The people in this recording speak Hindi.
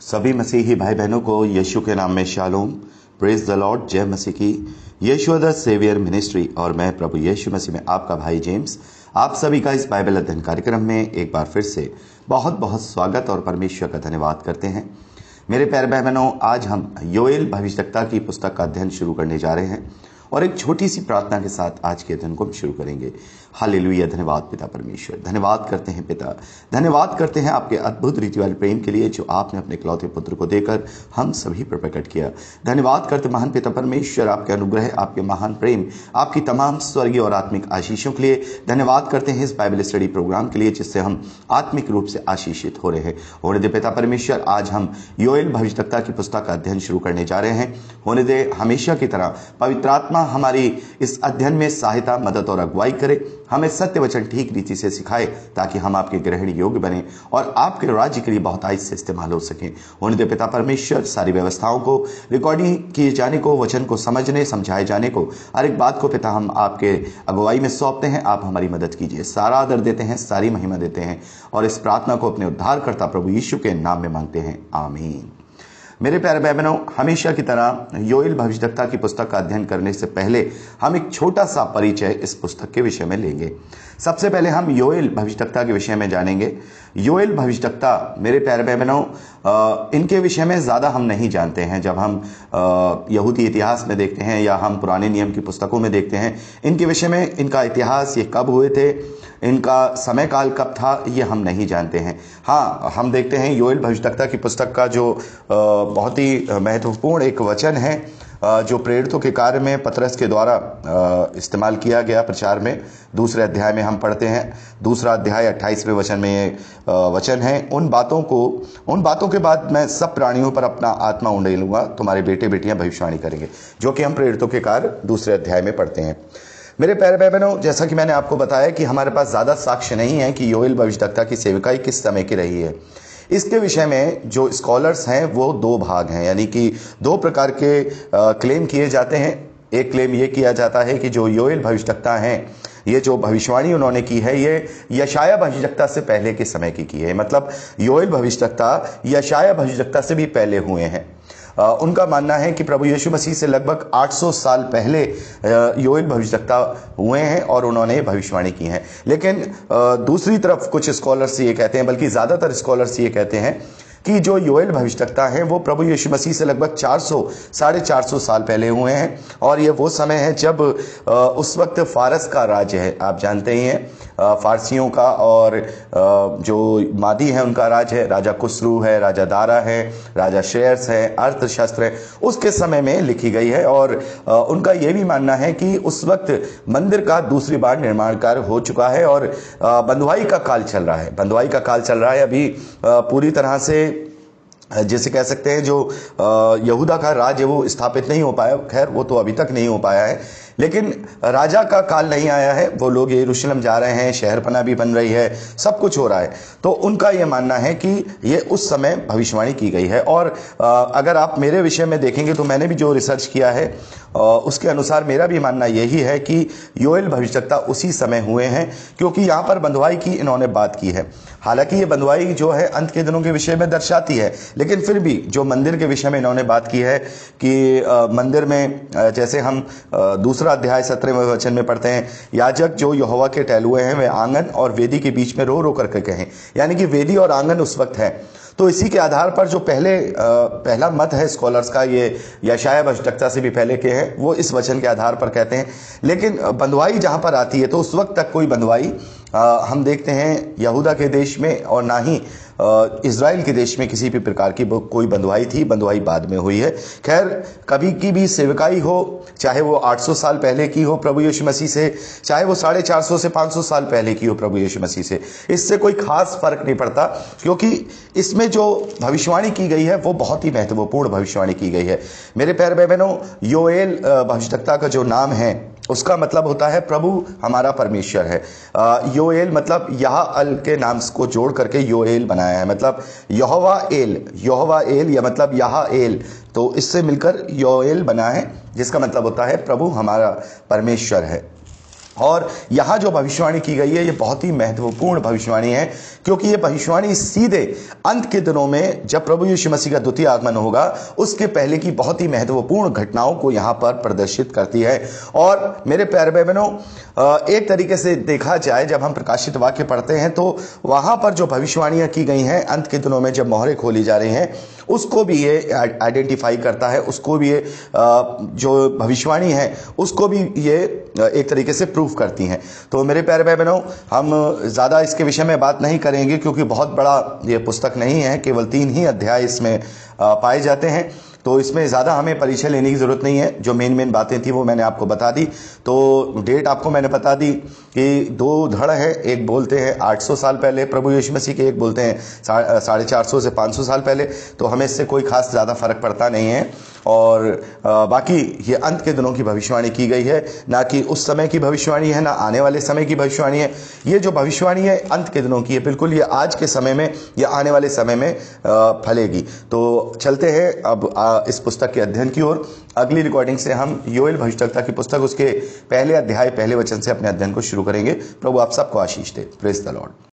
सभी मसीही भाई बहनों को यीशु के नाम में शालोम, प्रेज द लॉर्ड, जय मसीह की। यीशु द सेवियर मिनिस्ट्री और मैं प्रभु यीशु मसीह में आपका भाई जेम्स आप सभी का इस बाइबल अध्ययन कार्यक्रम में एक बार फिर से बहुत बहुत स्वागत और परमेश्वर का धन्यवाद करते हैं। मेरे प्यारे भाई बहनों, आज हम योएल भविष्यवक्ता की पुस्तक का अध्ययन शुरू करने जा रहे हैं और एक छोटी सी प्रार्थना के साथ आज के अध्ययन को हम शुरू करेंगे। हालेलुया। धन्यवाद पिता परमेश्वर, धन्यवाद करते हैं पिता, धन्यवाद करते हैं आपके अद्भुत रीति वाले प्रेम के लिए जो आपने अपने इकलौते पुत्र को देकर हम सभी पर प्रकट किया। धन्यवाद करते महान पिता परमेश्वर आपके अनुग्रह, आपके महान प्रेम, आपकी तमाम स्वर्गीय और आत्मिक आशीषों के लिए। धन्यवाद करते हैं इस बाइबल स्टडी प्रोग्राम के लिए जिससे हम आत्मिक रूप से आशीषित हो रहे हैं। होने दे पिता परमेश्वर, आज हम योएल भविष्यवक्ता की पुस्तक का अध्ययन शुरू करने जा रहे हैं। होने दे हमेशा की तरह पवित्र आत्मा हमारी इस अध्ययन में सहायता, मदद और अगुवाई करे, हमें सत्य वचन ठीक रीति से सिखाए ताकि हम आपके ग्रहण योग्य बने और आपके राज्य के लिए बहुत आयत से इस्तेमाल हो सके। होने दे पिता परमेश्वर, सारी व्यवस्थाओं को, रिकॉर्डिंग किए जाने को, वचन को समझने समझाए जाने को, हर एक बात को पिता हम आपके अगुवाई में सौंपते हैं। आप हमारी मदद कीजिए। सारा आदर देते हैं, सारी महिमा देते हैं और इस प्रार्थना को अपने उद्धारकर्ता प्रभु यीशु के नाम में मांगते हैं, आमीन। मेरे प्यारे भाई बहनों, हमेशा की तरह योएल भविष्यवक्ता की पुस्तक का अध्ययन करने से पहले हम एक छोटा सा परिचय इस पुस्तक के विषय में लेंगे। सबसे पहले हम योएल भविष्यवक्ता के विषय में जानेंगे। योएल भविष्यवक्ता, मेरे प्यारे भाई बहनों, इनके विषय में ज़्यादा हम नहीं जानते हैं। जब हम यहूदी इतिहास में देखते हैं या हम पुराने नियम की पुस्तकों में देखते हैं, इनके विषय में, इनका इतिहास, ये कब हुए थे, इनका समय काल कब था, ये हम नहीं जानते हैं। हाँ, हम देखते हैं योएल भविष्यवक्ता की पुस्तक का जो बहुत ही महत्वपूर्ण एक वचन है जो प्रेरितों के कार्य में पतरस के द्वारा इस्तेमाल किया गया प्रचार में, दूसरे अध्याय में हम पढ़ते हैं। दूसरा अध्याय 28वें वचन में ये वचन है, उन बातों के बाद मैं सब प्राणियों पर अपना आत्मा उंडेलूंगा, तुम्हारे बेटे बेटियां भविष्यवाणी करेंगे, जो कि हम प्रेरितों के कार्य दूसरे अध्याय में पढ़ते हैं। मेरे प्यारे भाई बहनों, जैसा कि मैंने आपको बताया कि हमारे पास ज़्यादा साक्ष्य नहीं है कि योएल भविष्यवक्ता की सेवकाई किस समय की रही है। इसके विषय में जो स्कॉलर्स हैं वो दो भाग हैं, यानी कि दो प्रकार के क्लेम किए जाते हैं। एक क्लेम ये किया जाता है कि जो योएल भविष्यवक्ता हैं, ये जो भविष्यवाणी उन्होंने की है ये यशायाह भविष्यवक्ता से पहले के समय की है। मतलब योएल भविष्यवक्ता यशायाह भविष्यवक्ता से भी पहले हुए हैं। उनका मानना है कि प्रभु यीशु मसीह से लगभग 800 साल पहले योएल भविष्यवक्ता हुए हैं और उन्होंने भविष्यवाणी की है। लेकिन दूसरी तरफ कुछ स्कॉलर्स ये कहते हैं, बल्कि ज़्यादातर स्कॉलर्स ये कहते हैं कि जो योएल भविष्यवक्ता हैं वो प्रभु यीशु मसीह से लगभग 400-450 साल पहले हुए हैं और ये वो समय है जब उस वक्त फारस का राज्य है। आप जानते ही हैं फारसियों का, और जो मादी है उनका राज है। राजा खुसरू है, राजा दारा है, राजा शेयर्स है, अर्थशास्त्र है, उसके समय में लिखी गई है। और उनका ये भी मानना है कि उस वक्त मंदिर का दूसरी बार निर्माण कार्य हो चुका है और बंधुआई का काल चल रहा है। बंधुआई का काल चल रहा है अभी पूरी तरह से, जैसे कह सकते हैं जो यहूदा का राज्य वो स्थापित नहीं हो पाया। खैर, वो तो अभी तक नहीं हो पाया है, लेकिन राजा का काल नहीं आया है। वो लोग यरूशलेम जा रहे हैं, शहरपना भी बन रही है, सब कुछ हो रहा है। तो उनका ये मानना है कि ये उस समय भविष्यवाणी की गई है। और अगर आप मेरे विषय में देखेंगे तो मैंने भी जो रिसर्च किया है उसके अनुसार मेरा भी मानना यही है कि योएल भविष्यवक्ता उसी समय हुए हैं, क्योंकि यहाँ पर बंधुआई की इन्होंने बात की है। हालांकि ये बंधुआई जो है अंत के दिनों के विषय में दर्शाती है, लेकिन फिर भी जो मंदिर के विषय में इन्होंने बात की है कि मंदिर में, जैसे हम दूसरा अध्याय 17वें वचन में पढ़ते हैं, याजक जो यहोवा के टहलुए हैं वे आंगन और वेदी के बीच में रो रो करके कहें। यानी कि वेदी और आंगन उस वक्त है। तो इसी के आधार पर जो पहला मत है स्कॉलर्स का, ये यशायाह भविष्यवक्ता से भी पहले के हैं, वो इस वचन के आधार पर कहते हैं। लेकिन बंधुआई जहाँ पर आती है तो उस वक्त तक कोई बंधुआई हम देखते हैं यहूदा के देश में और ना ही इज़राइल के देश में किसी भी प्रकार की कोई बंधुआई थी। बंधुआई बाद में हुई है। खैर, कभी की भी सेवकाई हो, चाहे वो 800 साल पहले की हो प्रभु यीशु मसीह से, चाहे वो 450 से 500 साल पहले की हो प्रभु यीशु मसीह से, इससे कोई खास फर्क नहीं पड़ता, क्योंकि इसमें जो भविष्यवाणी की गई है वो बहुत ही महत्वपूर्ण भविष्यवाणी की गई है। मेरे प्यारे भाई बहनों, योएल भविष्यवक्ता का जो नाम है उसका मतलब होता है प्रभु हमारा परमेश्वर है। योएल मतलब यह अल के नाम को जोड़ करके योएल बनाया है, मतलब यहोवा एल या मतलब यह एल, तो इससे मिलकर योएल बना है, जिसका मतलब होता है प्रभु हमारा परमेश्वर है। और यहां जो भविष्यवाणी की गई है ये बहुत ही महत्वपूर्ण भविष्यवाणी है, क्योंकि ये भविष्यवाणी सीधे अंत के दिनों में जब प्रभु यीशु मसीह का द्वितीय आगमन होगा उसके पहले की बहुत ही महत्वपूर्ण घटनाओं को यहां पर प्रदर्शित करती है। और मेरे प्यारे भाई बहनों, एक तरीके से देखा जाए जब हम प्रकाशित वाक्य पढ़ते हैं तो वहां पर जो भविष्यवाणियां की गई हैं अंत के दिनों में जब मोहरें खोली जा रही हैं उसको भी ये आइडेंटिफाई करता है, उसको भी ये जो भविष्यवाणी है उसको भी ये एक तरीके से प्रूफ करती हैं। तो मेरे प्यारे भाई बहनों, हम ज़्यादा इसके विषय में बात नहीं करेंगे क्योंकि बहुत बड़ा ये पुस्तक नहीं है, केवल 3 ही अध्याय इसमें पाए जाते हैं, तो इसमें ज़्यादा हमें परिचय लेने की ज़रूरत नहीं है। जो मेन बातें थी वो मैंने आपको बता दी। तो डेट आपको मैंने बता दी कि 2 धड़ है, एक बोलते हैं 800 साल पहले प्रभु यीशु मसीह के, एक बोलते हैं 450 से 500 साल पहले। तो हमें इससे कोई खास ज़्यादा फर्क पड़ता नहीं है। और बाकी ये अंत के दिनों की भविष्यवाणी की गई है, ना कि उस समय की भविष्यवाणी है, ना आने वाले समय की भविष्यवाणी है। ये जो भविष्यवाणी है अंत के दिनों की है, बिल्कुल ये आज के समय में या आने वाले समय में फलेगी। तो चलते हैं अब इस पुस्तक के अध्ययन की ओर। अगली रिकॉर्डिंग से हम योएल भविष्यवक्ता की पुस्तक उसके पहले अध्याय पहले वचन से अपने अध्ययन को शुरू करेंगे। प्रभु आप सबको आशीष दे। Praise the Lord.